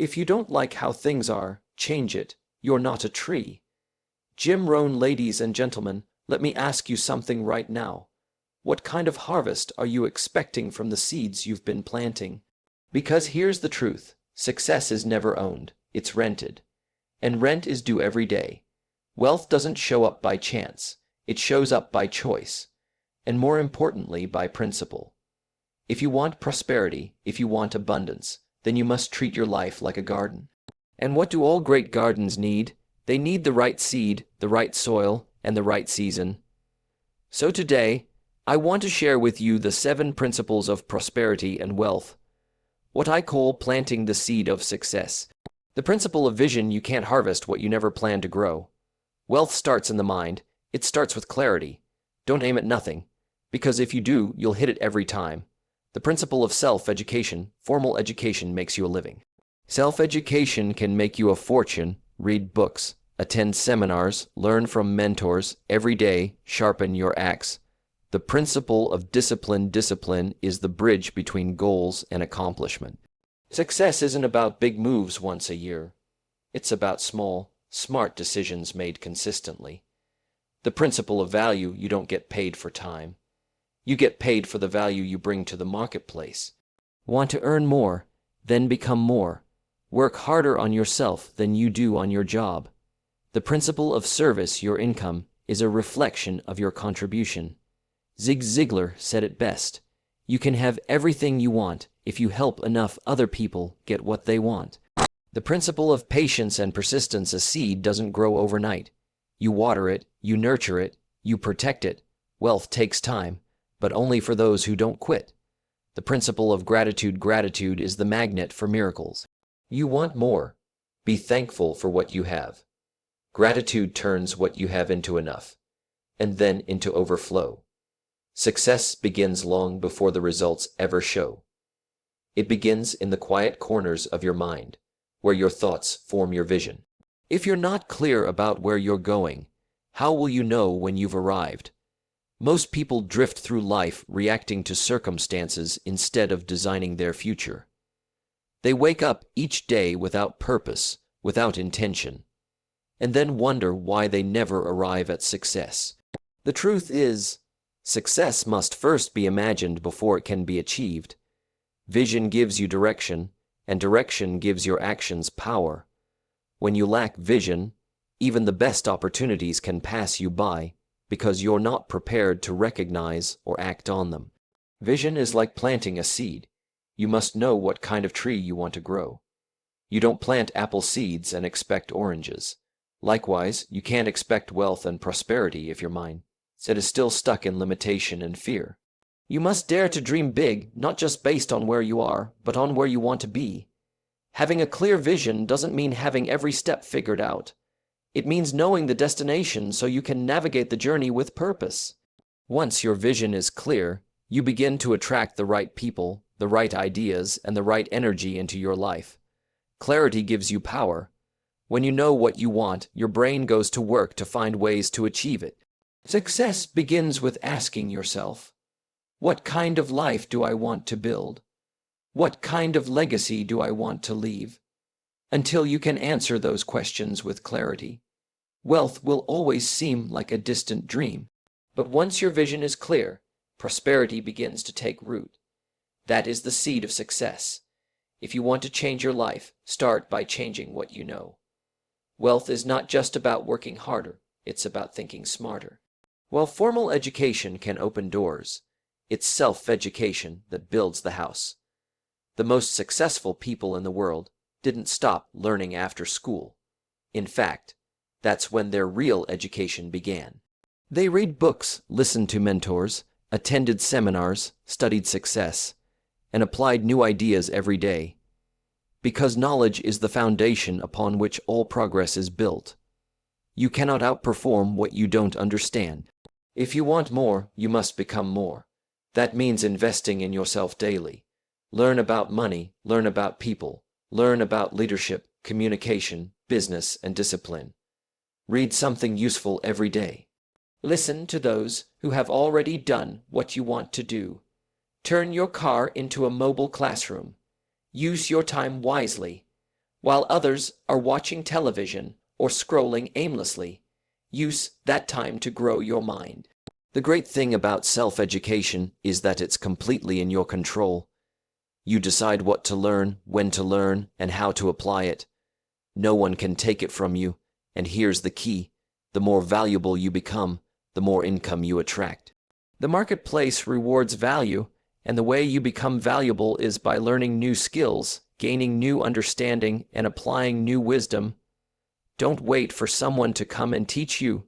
If you don't like how things are, change it. You're not a tree. Jim Rohn, ladies and gentlemen, let me ask you something right now. What kind of harvest are you expecting from the seeds you've been planting? Because here's the truth. Success is never owned. It's rented. And rent is due every day. Wealth doesn't show up by chance. It shows up by choice. And more importantly, by principle. If you want prosperity, if you want abundance, then you must treat your life like a garden. And what do all great gardens need? They need the right seed, the right soil, and the right season. So today, I want to share with you the 7 principles of prosperity and wealth, what I call planting the seed of success. The principle of vision: you can't harvest what you never planned to grow. Wealth starts in the mind. It starts with clarity. Don't aim at nothing, because if you do, you'll hit it every time. The principle of self-education: formal education makes you a living. Self-education can make you a fortune. Read books, attend seminars, learn from mentors, every day sharpen your axe. The principle of discipline: discipline is the bridge between goals and accomplishment. Success isn't about big moves once a year. It's about small, smart decisions made consistently. The principle of value: you don't get paid for time. You get paid for the value you bring to the marketplace. Want to earn more? Then become more. Work harder on yourself than you do on your job. The principle of service: your income is a reflection of your contribution. Zig Ziglar said it best: you can have everything you want if you help enough other people get what they want. The principle of patience and persistence: a seed doesn't grow overnight. You water it, you nurture it, you protect it. Wealth takes time, but only for those who don't quit. The principle of gratitude: gratitude is the magnet for miracles. You want more? Be thankful for what you have. Gratitude turns what you have into enough, and then into overflow. Success begins long before the results ever show. It begins in the quiet corners of your mind, where your thoughts form your vision. If you're not clear about where you're going, how will you know when you've arrived? Most people drift through life reacting to circumstances instead of designing their future. They wake up each day without purpose, without intention, and then wonder why they never arrive at success. The truth is, success must first be imagined before it can be achieved. Vision gives you direction, and direction gives your actions power. When you lack vision, even the best opportunities can pass you by because you're not prepared to recognize or act on them. Vision is like planting a seed. You must know what kind of tree you want to grow. You don't plant apple seeds and expect oranges. Likewise, you can't expect wealth and prosperity if your mindset is still stuck in limitation and fear. You must dare to dream big, not just based on where you are, but on where you want to be. Having a clear vision doesn't mean having every step figured out. It means knowing the destination so you can navigate the journey with purpose. Once your vision is clear, you begin to attract the right people, the right ideas, and the right energy into your life. Clarity gives you power. When you know what you want, your brain goes to work to find ways to achieve it. Success begins with asking yourself, what kind of life do I want to build? What kind of legacy do I want to leave? Until you can answer those questions with clarity, wealth will always seem like a distant dream. But once your vision is clear, prosperity begins to take root. That is the seed of success. If you want to change your life, start by changing what you know. Wealth is not just about working harder, it's about thinking smarter. While formal education can open doors, it's self-education that builds the house. The most successful people in the world didn't stop learning after school. In fact, that's when their real education began. They read books, listened to mentors, attended seminars, studied success, and applied new ideas every day. Because knowledge is the foundation upon which all progress is built. You cannot outperform what you don't understand. If you want more, you must become more. That means investing in yourself daily. Learn about money, learn about people, learn about leadership, communication, business, and discipline. Read something useful every day. Listen to those who have already done what you want to do. Turn your car into a mobile classroom. Use your time wisely. while others are watching television or scrolling aimlessly. Use that time to grow your mind. The great thing about self-education is that it's completely in your control. You decide what to learn, when to learn, and how to apply it. No one can take it from you, and here's the key. The more valuable you become, the more income you attract. The marketplace rewards value, and the way you become valuable is by learning new skills, gaining new understanding, and applying new wisdom. Don't wait for someone to come and teach you.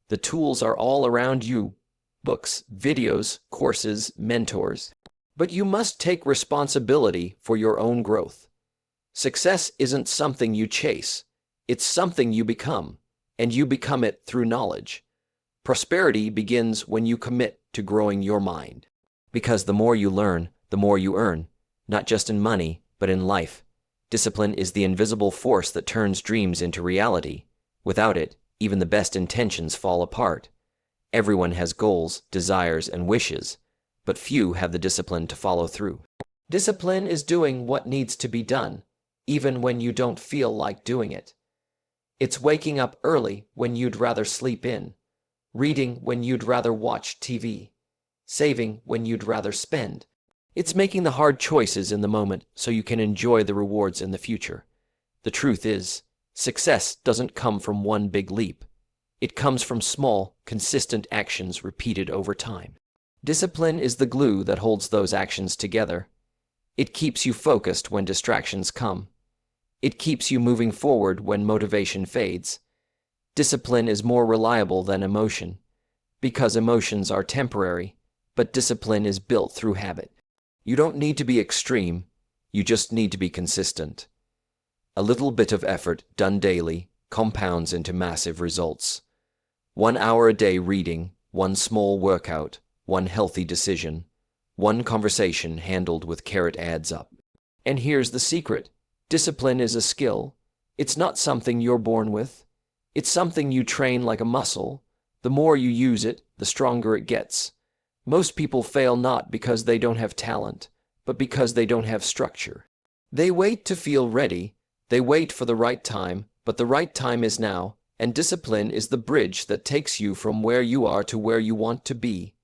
The tools are all around you: books, videos, courses, mentors. But you must take responsibility for your own growth. Success isn't something you chase. It's something you become, and you become it through knowledge. Prosperity begins when you commit to growing your mind. Because the more you learn, the more you earn, not just in money, but in life. Discipline is the invisible force that turns dreams into reality. Without it, even the best intentions fall apart. Everyone has goals, desires, and wishes, but few have the discipline to follow through. Discipline is doing what needs to be done, even when you don't feel like doing it. It's waking up early when you'd rather sleep in, reading when you'd rather watch TV, saving when you'd rather spend. It's making the hard choices in the moment so you can enjoy the rewards in the future. The truth is, success doesn't come from one big leap. It comes from small, consistent actions repeated over time. Discipline is the glue that holds those actions together. It keeps you focused when distractions come. It keeps you moving forward when motivation fades. Discipline is more reliable than emotion, because emotions are temporary, but discipline is built through habit. You don't need to be extreme, you just need to be consistent. A little bit of effort done daily compounds into massive results. 1 hour a day reading, one small workout, one healthy decision, one conversation handled with care adds up. And here's the secret. Discipline is a skill. It's not something you're born with. It's something you train like a muscle. The more you use it, the stronger it gets. Most people fail not because they don't have talent, but because they don't have structure. They wait to feel ready. They wait for the right time, but the right time is now, and discipline is the bridge that takes you from where you are to where you want to be.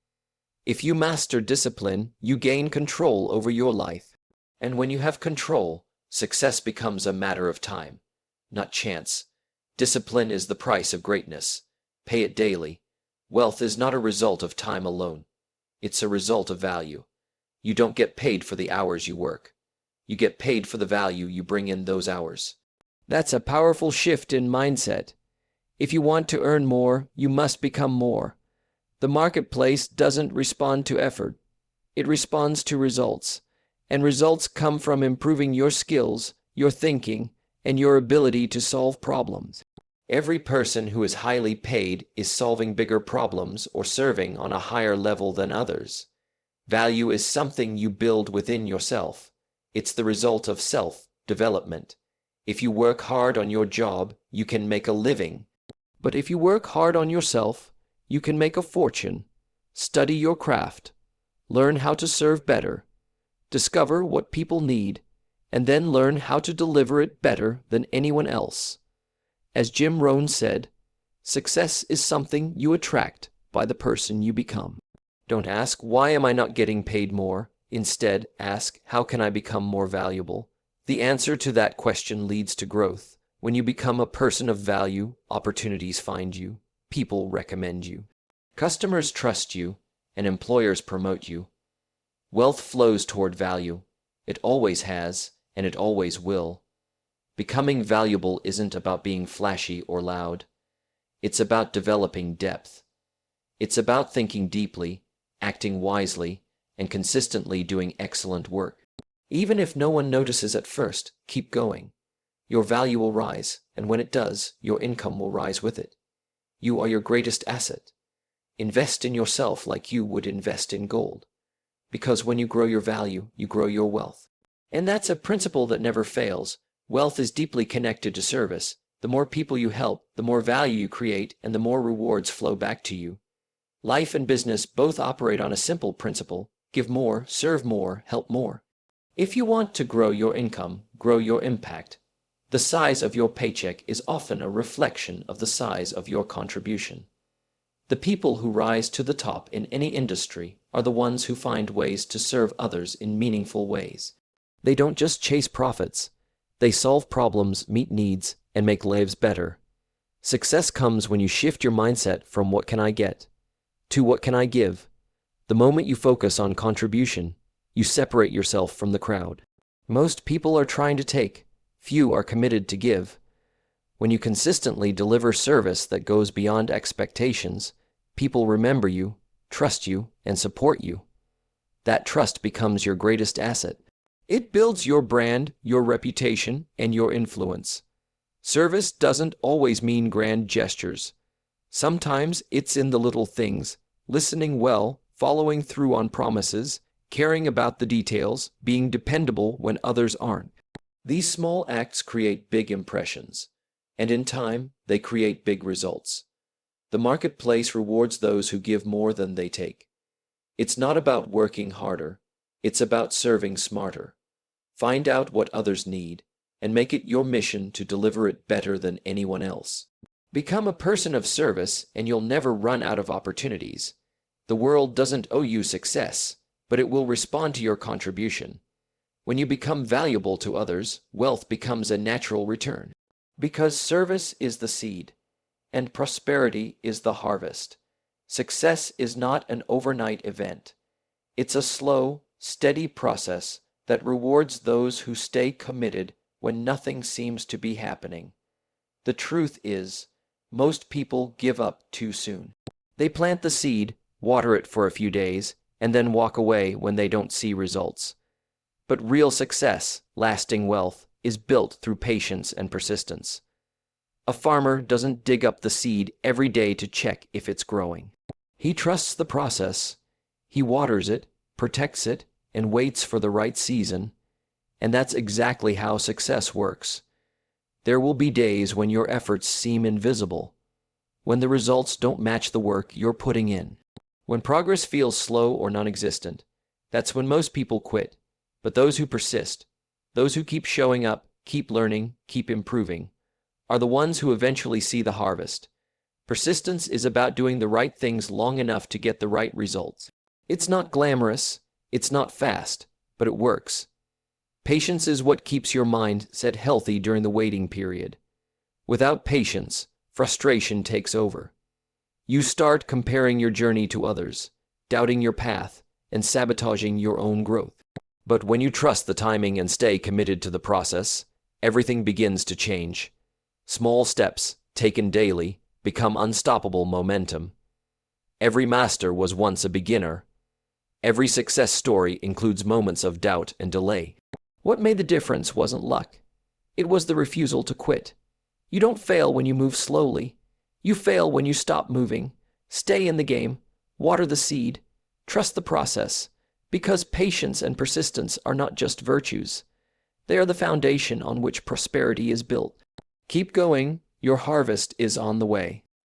If you master discipline, you gain control over your life. And when you have control, success becomes a matter of time, not chance. Discipline is the price of greatness. Pay it daily. Wealth is not a result of time alone. It's a result of value. You don't get paid for the hours you work. You get paid for the value you bring in those hours. That's a powerful shift in mindset. If you want to earn more, you must become more. The marketplace doesn't respond to effort. It responds to results. And results come from improving your skills, your thinking, and your ability to solve problems. Every person who is highly paid is solving bigger problems or serving on a higher level than others. Value is something you build within yourself. It's the result of self-development. If you work hard on your job, you can make a living. But if you work hard on yourself, you can make a fortune. Study your craft. Learn how to serve better. Discover what people need, and then learn how to deliver it better than anyone else. As Jim Rohn said, success is something you attract by the person you become. Don't ask, why am I not getting paid more? Instead, ask, how can I become more valuable? The answer to that question leads to growth. When you become a person of value, opportunities find you, people recommend you, customers trust you, and employers promote you. Wealth flows toward value. It always has, and it always will. Becoming valuable isn't about being flashy or loud. It's about developing depth. It's about thinking deeply, acting wisely, and consistently doing excellent work. Even if no one notices at first, keep going. Your value will rise, and when it does, your income will rise with it. You are your greatest asset. Invest in yourself like you would invest in gold. Because when you grow your value, you grow your wealth. And that's a principle that never fails. Wealth is deeply connected to service. The more people you help, the more value you create, and the more rewards flow back to you. Life and business both operate on a simple principle: give more, serve more, help more. If you want to grow your income, grow your impact, The size of your paycheck is often a reflection of the size of your contribution. The people who rise to the top in any industry are the ones who find ways to serve others in meaningful ways. They don't just chase profits. They solve problems, meet needs, and make lives better. Success comes when you shift your mindset from what can I get to what can I give. The moment you focus on contribution, you separate yourself from the crowd. Most people are trying to take, few are committed to give. When you consistently deliver service that goes beyond expectations, people remember you, trust you, and support you. That trust becomes your greatest asset. It builds your brand, your reputation, and your influence. Service doesn't always mean grand gestures. Sometimes it's in the little things, listening well, following through on promises, caring about the details, being dependable when others aren't. These small acts create big impressions, and in time, they create big results. The marketplace rewards those who give more than they take. It's not about working harder, it's about serving smarter. Find out what others need, and make it your mission to deliver it better than anyone else. Become a person of service, and you'll never run out of opportunities. The world doesn't owe you success, but it will respond to your contribution. When you become valuable to others, wealth becomes a natural return. Because service is the seed, and prosperity is the harvest. Success is not an overnight event. It's a slow, steady process that rewards those who stay committed when nothing seems to be happening. The truth is, most people give up too soon. They plant the seed, water it for a few days, and then walk away when they don't see results. But real success, lasting wealth, is built through patience and persistence. A farmer doesn't dig up the seed every day to check if it's growing. He trusts the process. He waters it, protects it, and waits for the right season. And that's exactly how success works. There will be days when your efforts seem invisible, when the results don't match the work you're putting in. When progress feels slow or non-existent, that's when most people quit. But those who persist, those who keep showing up, keep learning, keep improving, are the ones who eventually see the harvest. Persistence is about doing the right things long enough to get the right results. It's not glamorous, it's not fast, but it works. Patience is what keeps your mind set healthy during the waiting period. Without patience, frustration takes over. You start comparing your journey to others, doubting your path, and sabotaging your own growth. But when you trust the timing and stay committed to the process, everything begins to change. Small steps, taken daily, become unstoppable momentum. Every master was once a beginner. Every success story includes moments of doubt and delay. What made the difference wasn't luck. It was the refusal to quit. You don't fail when you move slowly. You fail when you stop moving. Stay in the game. Water the seed. Trust the process. Because patience and persistence are not just virtues. They are the foundation on which prosperity is built. Keep going. Your harvest is on the way.